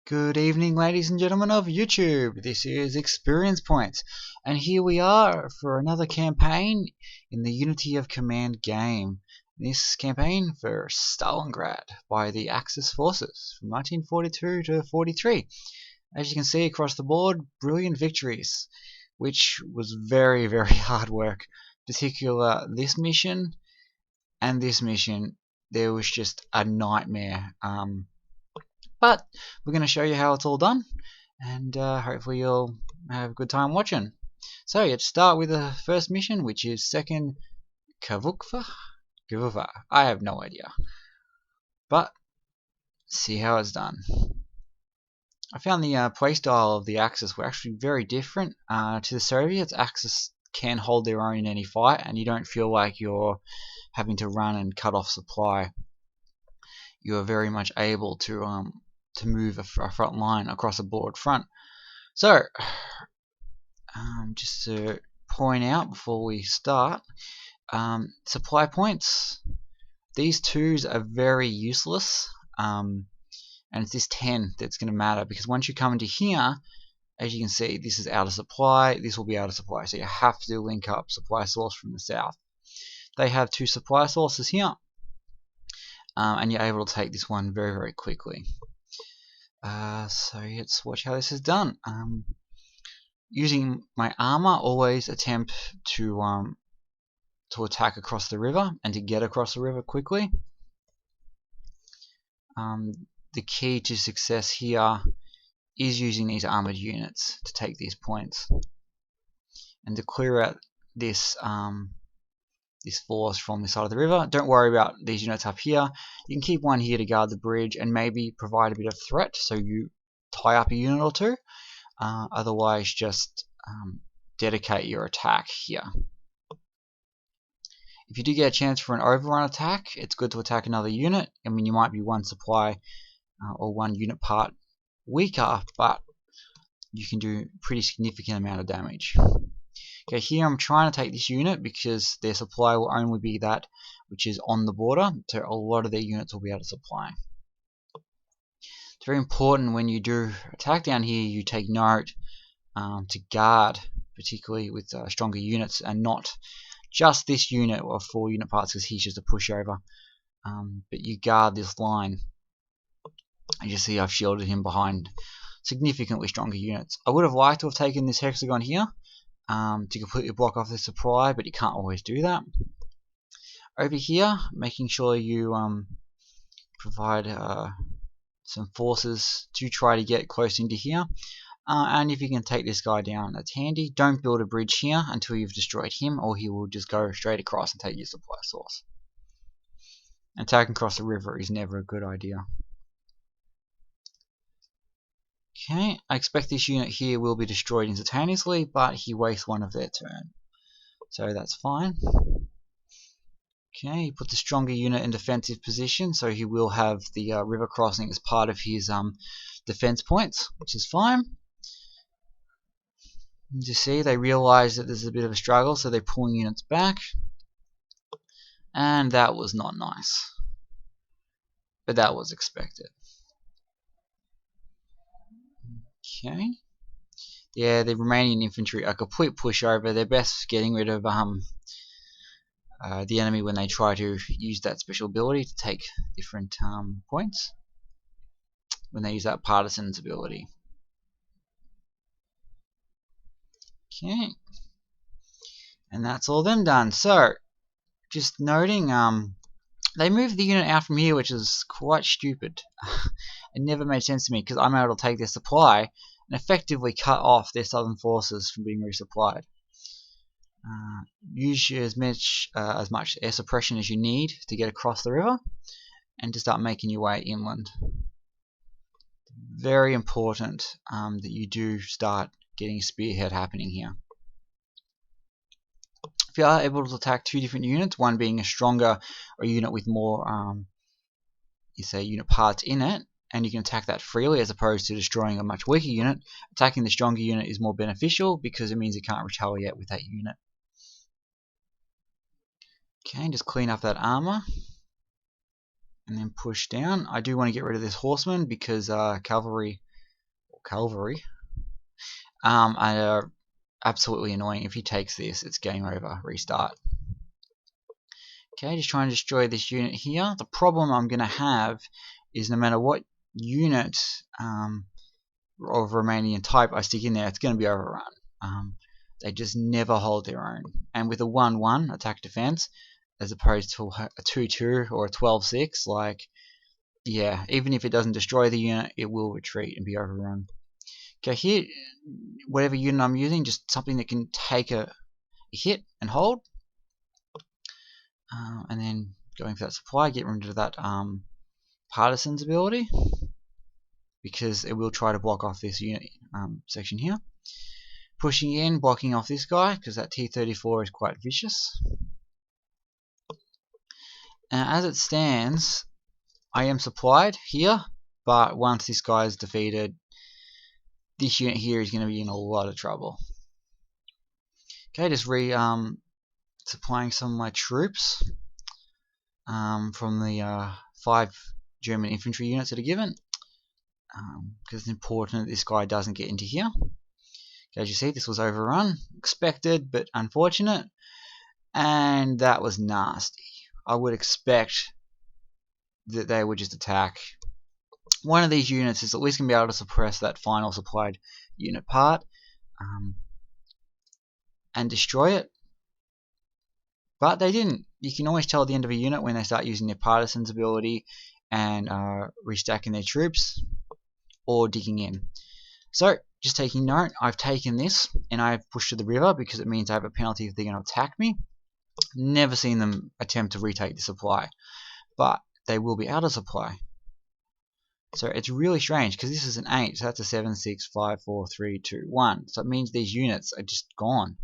Good evening, ladies and gentlemen of YouTube. This is Experience Points, and here we are for another campaign in the Unity of Command game. This campaign for Stalingrad by the Axis forces from 1942 to 43. As you can see across the board, brilliant victories, which was very, very hard work. Particular this mission and this mission, there was just a nightmare. But we're going to show you how it's all done, and hopefully you'll have a good time watching. So let's start with the first mission, which is second Kharkov. I have no idea, but see how it's done. I found the playstyle of the Axis were actually very different to the Soviets. Axis can hold their own in any fight, and you don't feel like you're having to run and cut off supply. You are very much able to move a front line across a broad front. So, just to point out before we start, supply points. These 2s are very useless, and it's this 10 that's going to matter, because once you come into here, as you can see, this is out of supply, this will be out of supply, so you have to link up supply source from the south. They have 2 supply sources here, and you're able to take this one very, very quickly. So let's watch how this is done. Using my armor, always attempt to attack across the river and to get across the river quickly. The key to success here is using these armored units to take these points and to clear out this force from this side of the river. Don't worry about these units up here. You can keep one here to guard the bridge and maybe provide a bit of threat, so you tie up a unit or 2. Otherwise, just dedicate your attack here. If you do get a chance for an overrun attack, it's good to attack another unit. I mean, you might be one supply or one unit part weaker, but you can do a pretty significant amount of damage. Okay, here I'm trying to take this unit because their supply will only be that which is on the border, so a lot of their units will be able to supply. It's very important when you do attack down here, you take note to guard, particularly with stronger units, and not just this unit or 4 unit parts, because he's just a pushover. But you guard this line. As you see, I've shielded him behind significantly stronger units. I would have liked to have taken this hexagon here to completely block off the supply, but you can't always do that. Over here, making sure you provide some forces to try to get close into here, and if you can take this guy down, that's handy. Don't build a bridge here until you've destroyed him, or he will just go straight across and take your supply source. Attacking across the river is never a good idea. Okay, I expect this unit here will be destroyed instantaneously, but he wastes one of their turn, so that's fine. Okay, he put the stronger unit in defensive position, so he will have the river crossing as part of his defense points, which is fine. As you see, they realize that there's a bit of a struggle, so they're pulling units back, and that was not nice, but that was expected. Okay. Yeah, the remaining infantry are complete pushover. They're best getting rid of the enemy when they try to use that special ability to take different points. When they use that partisan's ability. Okay. And that's all them done. So, just noting, they moved the unit out from here, which is quite stupid. It never made sense to me, because I'm able to take their supply and effectively cut off their southern forces from being resupplied. Use as much air suppression as you need to get across the river, and to start making your way inland. Very important that you do start getting a spearhead happening here. If you are able to attack 2 different units, one being a stronger or a unit with more unit parts in it, and you can attack that freely as opposed to destroying a much weaker unit, attacking the stronger unit is more beneficial because it means it can't retaliate with that unit. Okay, just clean up that armor and then push down. I do want to get rid of this horseman because cavalry cavalry, are absolutely annoying. If he takes this, it's game over. Restart. Okay, just trying to destroy this unit here. The problem I'm going to have is no matter what unit of Romanian type I stick in there, it's going to be overrun. They just never hold their own. And with a 1-1 attack defense, as opposed to a 2-2 or a 12-6, like, yeah, even if it doesn't destroy the unit, it will retreat and be overrun. Okay, here, whatever unit I'm using, just something that can take a hit and hold. And then going for that supply, get rid of that Partisan's ability, because it will try to block off this unit section here. Pushing in, blocking off this guy, because that T-34 is quite vicious. As it stands, I am supplied here, but once this guy is defeated, this unit here is going to be in a lot of trouble. Okay, just supplying some of my troops from the 5 German infantry units that are given, because it's important that this guy doesn't get into here. Okay, as you see, this was overrun, expected but unfortunate, and that was nasty. I would expect that they would just attack. One of these units is at least going to be able to suppress that final supplied unit part and destroy it. But they didn't. You can always tell at the end of a unit when they start using their Partisan's ability and restacking their troops or digging in. So, just taking note, I've taken this and I've pushed to the river because it means I have a penalty if they're going to attack me. Never seen them attempt to retake the supply, but they will be out of supply. So it's really strange because this is an 8, so that's a 7, 6, 5, 4, 3, 2, 1. So it means these units are just gone.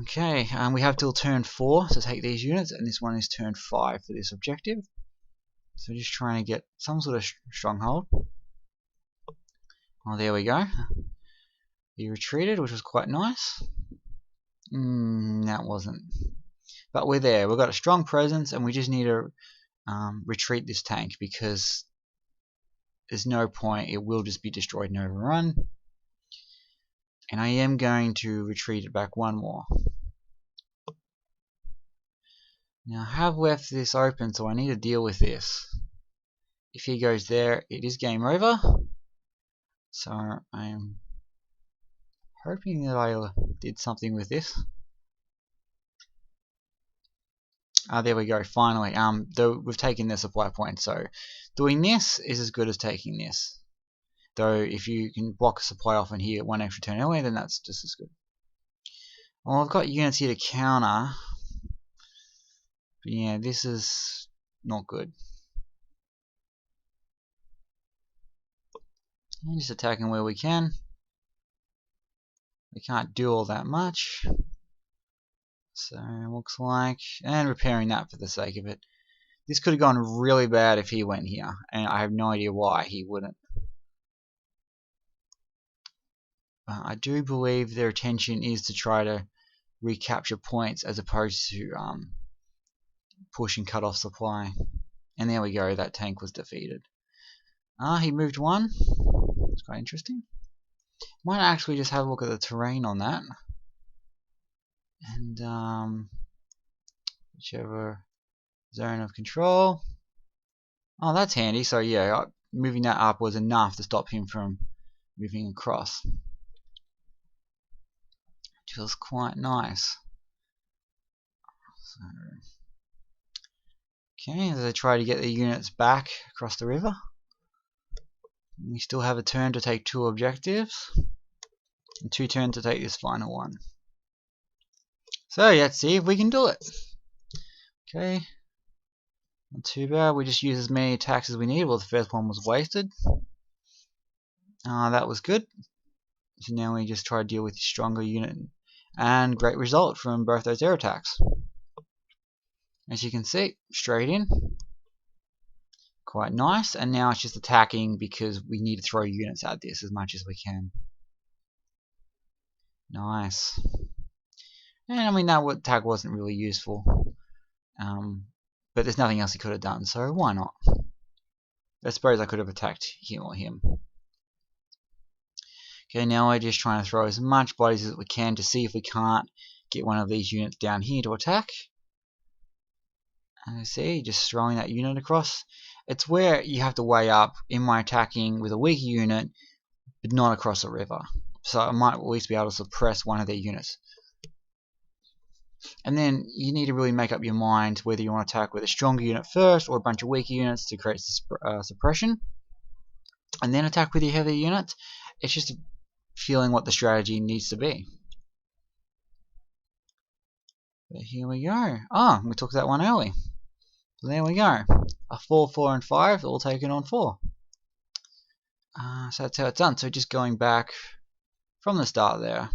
Okay, we have till turn 4 to take these units, and this one is turn 5 for this objective. So just trying to get some sort of stronghold. Oh, there we go. He retreated, which was quite nice. That wasn't. But we're there. We've got a strong presence, and we just need to retreat this tank because there's no point. It will just be destroyed and overrun. And I am going to retreat it back one more. Now I have left this open, so I need to deal with this. If he goes there, it is game over. So I'm hoping that I did something with this. There we go, finally. Though we've taken the supply point, so doing this is as good as taking this. Though if you can block a supply off and here 1 extra turn early, then that's just as good. Well, I've got units here to counter. But yeah, this is not good. And just attacking where we can. We can't do all that much. So it looks like, and repairing that for the sake of it. This could have gone really bad if he went here, and I have no idea why he wouldn't. I do believe their intention is to try to recapture points as opposed to push and cut off supply. And there we go, that tank was defeated. He moved 1. It's quite interesting. Might actually just have a look at the terrain on that. And whichever zone of control. Oh, that's handy. So yeah, moving that up was enough to stop him from moving across. Which was quite nice. So, okay, as I try to get the units back across the river. We still have a turn to take 2 objectives. And 2 turns to take this final one. So let's see if we can do it. Okay. Not too bad. We just used as many attacks as we needed. Well, the first one was wasted. That was good. So now we just try to deal with the stronger unit. And great result from both those air attacks. As you can see, straight in. Quite nice. And now it's just attacking because we need to throw units at this as much as we can. Nice. And I mean, that attack wasn't really useful. But there's nothing else he could have done, so why not? I suppose I could have attacked him or him. Okay, now we're just trying to throw as much bodies as we can to see if we can't get one of these units down here to attack. And you see, just throwing that unit across. It's where you have to weigh up, am I attacking with a weaker unit, but not across the river. So I might at least be able to suppress one of their units. And then you need to really make up your mind whether you want to attack with a stronger unit first or a bunch of weaker units to create suppression. And then attack with your heavier units. It's just feeling what the strategy needs to be. But here we go. Ah, we took that one early. So there we go. A 4, 4, and 5 all taken on 4. So that's how it's done. So just going back from the start there.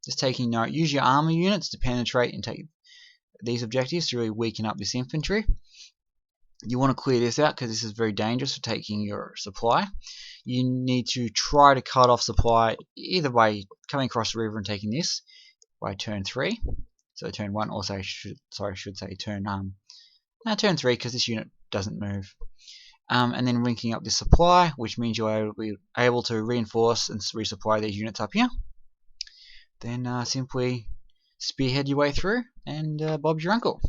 Just taking note. Use your armor units to penetrate and take these objectives to really weaken up this infantry. You want to clear this out because this is very dangerous for taking your supply. You need to try to cut off supply either by coming across the river and taking this by turn 3. So turn 1, also I should say turn 3 because this unit doesn't move. And then linking up this supply, which means you'll be able to reinforce and resupply these units up here. Then simply spearhead your way through, and Bob's your uncle.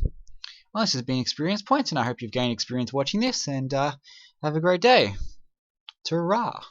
Well, this has been Experience Points, and I hope you've gained experience watching this, and have a great day. Ta-ra!